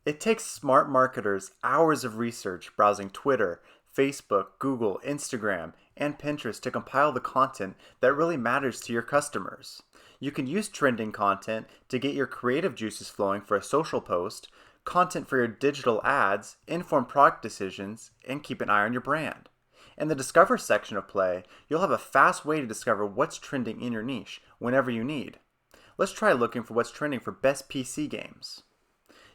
It takes smart marketers hours of research browsing Twitter, Facebook, Google, Instagram, and Pinterest to compile the content that really matters to your customers. You can use trending content to get your creative juices flowing for a social post, content for your digital ads, inform product decisions, and keep an eye on your brand. In the Discover section of Play, you'll have a fast way to discover what's trending in your niche whenever you need. Let's try looking for what's trending for best PC games.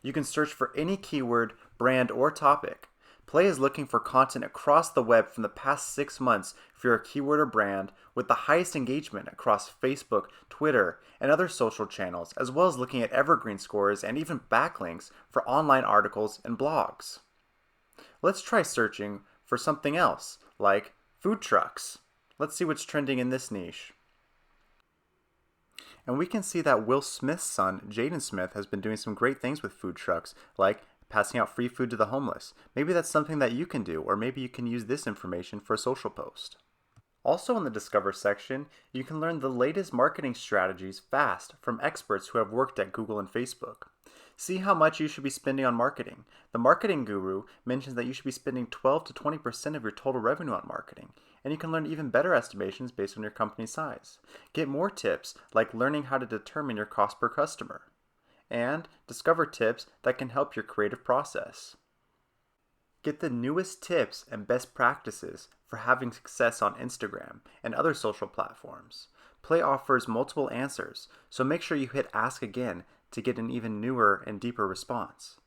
You can search for any keyword, brand, or topic. Play is looking for content across the web from the past 6 months for your keyword or brand with the highest engagement across Facebook, Twitter, and other social channels, as well as looking at evergreen scores and even backlinks for online articles and blogs. Let's try searching for something else, like food trucks. Let's see what's trending in this niche. And we can see that Will Smith's son, Jaden Smith, has been doing some great things with food trucks, like passing out free food to the homeless. Maybe that's something that you can do, or maybe you can use this information for a social post. Also in the Discover section, you can learn the latest marketing strategies fast from experts who have worked at Google and Facebook. See how much you should be spending on marketing. The marketing guru mentions that you should be spending 12 to 20% of your total revenue on marketing, and you can learn even better estimations based on your company's size. Get more tips like learning how to determine your cost per customer, and discover tips that can help your creative process. Get the newest tips and best practices for having success on Instagram and other social platforms. Play offers multiple answers, so make sure you hit Ask Again to get an even newer and deeper response.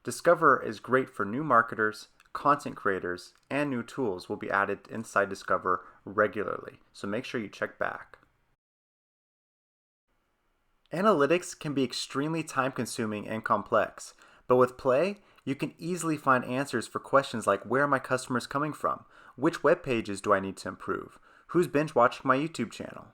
Discover is great for new marketers, content creators, and new tools will be added inside Discover regularly, so make sure you check back. Analytics can be extremely time-consuming and complex, but with Play, you can easily find answers for questions like where are my customers coming from, which web pages do I need to improve, who's binge watching my YouTube channel.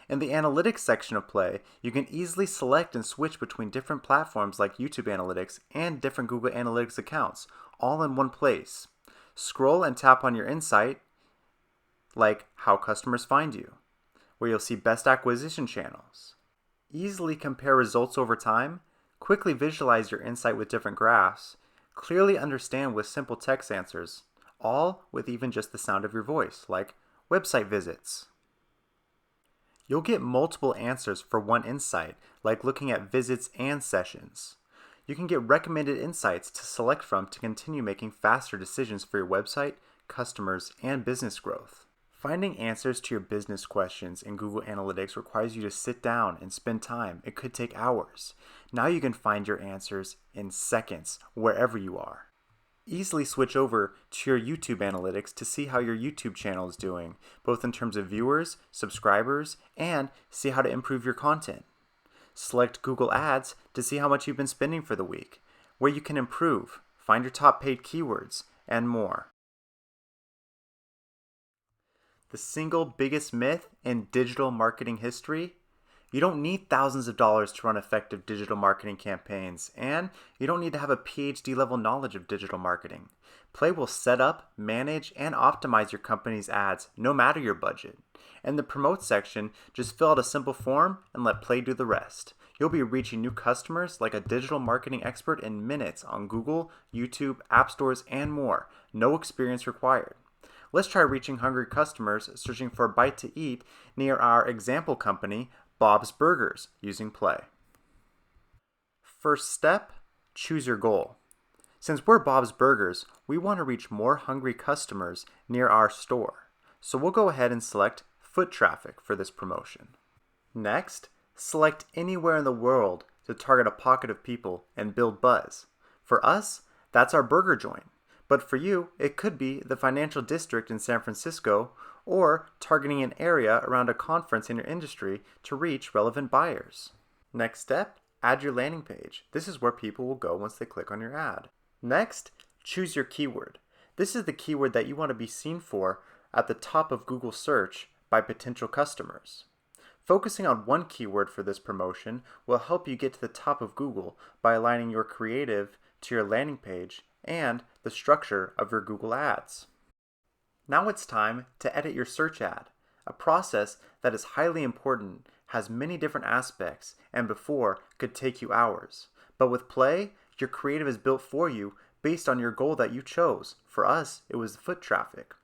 In the Analytics section of Play, you can easily select and switch between different platforms like YouTube Analytics and different Google Analytics accounts, all in one place. Scroll and tap on your insight, like how customers find you, where you'll see best acquisition channels. Easily compare results over time, quickly visualize your insight with different graphs, clearly understand with simple text answers, all with even just the sound of your voice, like website visits. You'll get multiple answers for one insight, like looking at visits and sessions. You can get recommended insights to select from to continue making faster decisions for your website, customers, and business growth. Finding answers to your business questions in Google Analytics requires you to sit down and spend time. It could take hours. Now you can find your answers in seconds, wherever you are. Easily switch over to your YouTube Analytics to see how your YouTube channel is doing, both in terms of viewers, subscribers, and see how to improve your content. Select Google Ads to see how much you've been spending for the week, where you can improve, find your top paid keywords, and more. The single biggest myth in digital marketing history: you don't need thousands of dollars to run effective digital marketing campaigns, and you don't need to have a PhD level knowledge of digital marketing. Play will set up, manage, and optimize your company's ads no matter your budget. In the Promote section, just fill out a simple form and let Play do the rest. You'll be reaching new customers like a digital marketing expert in minutes on Google, YouTube, app stores, and more. No experience required. Let's try reaching hungry customers searching for a bite to eat near our example company, Bob's Burgers, using Play. First step, choose your goal. Since we're Bob's Burgers, we want to reach more hungry customers near our store. So we'll go ahead and select foot traffic for this promotion. Next, select anywhere in the world to target a pocket of people and build buzz. For us, that's our burger joint. But for you, it could be the financial district in San Francisco, or targeting an area around a conference in your industry to reach relevant buyers. Next step, add your landing page. This is where people will go once they click on your ad. Next, choose your keyword. This is the keyword that you want to be seen for at the top of Google search by potential customers. Focusing on one keyword for this promotion will help you get to the top of Google by aligning your creative to your landing page and the structure of your Google Ads. Now it's time to edit your search ad, a process that is highly important, has many different aspects, and before could take you hours. But with Play, Your creative is built for you based on your goal that you chose. For us, it was foot traffic.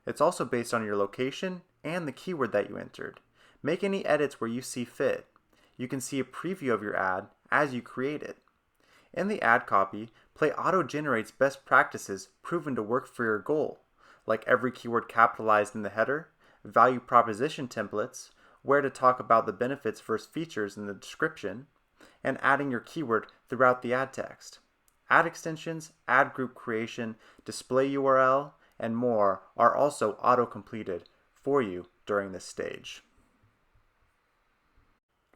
It's also based on your location and the keyword that you entered. Make any edits where you see fit. You can see a preview of your ad as you create it. In the ad copy, Play auto-generates best practices proven to work for your goal, like every keyword capitalized in the header, value proposition templates, where to talk about the benefits versus features in the description, and adding your keyword throughout the ad text. Ad extensions, ad group creation, display URL, and more are also auto-completed for you during this stage.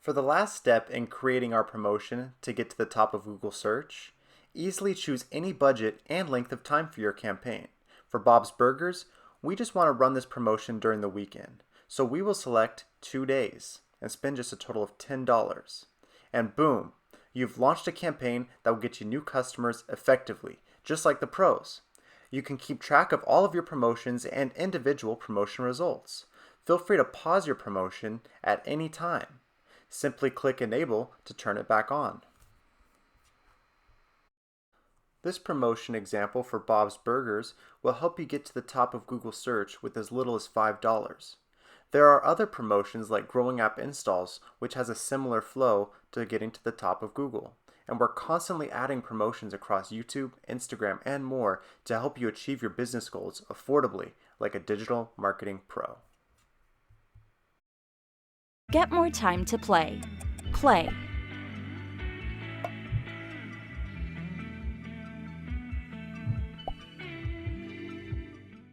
For the last step in creating our promotion to get to the top of Google search, easily choose any budget and length of time for your campaign. For Bob's Burgers, we just want to run this promotion during the weekend, so we will select 2 days and spend just a total of $10. And boom, you've launched a campaign that will get you new customers effectively, just like the pros. You can keep track of all of your promotions and individual promotion results. Feel free to pause your promotion at any time. Simply click Enable to turn it back on. This promotion example for Bob's Burgers will help you get to the top of Google search with as little as $5. There are other promotions like Growing App Installs, which has a similar flow to getting to the top of Google. And we're constantly adding promotions across YouTube, Instagram, and more to help you achieve your business goals affordably like a digital marketing pro. Get more time to play. Play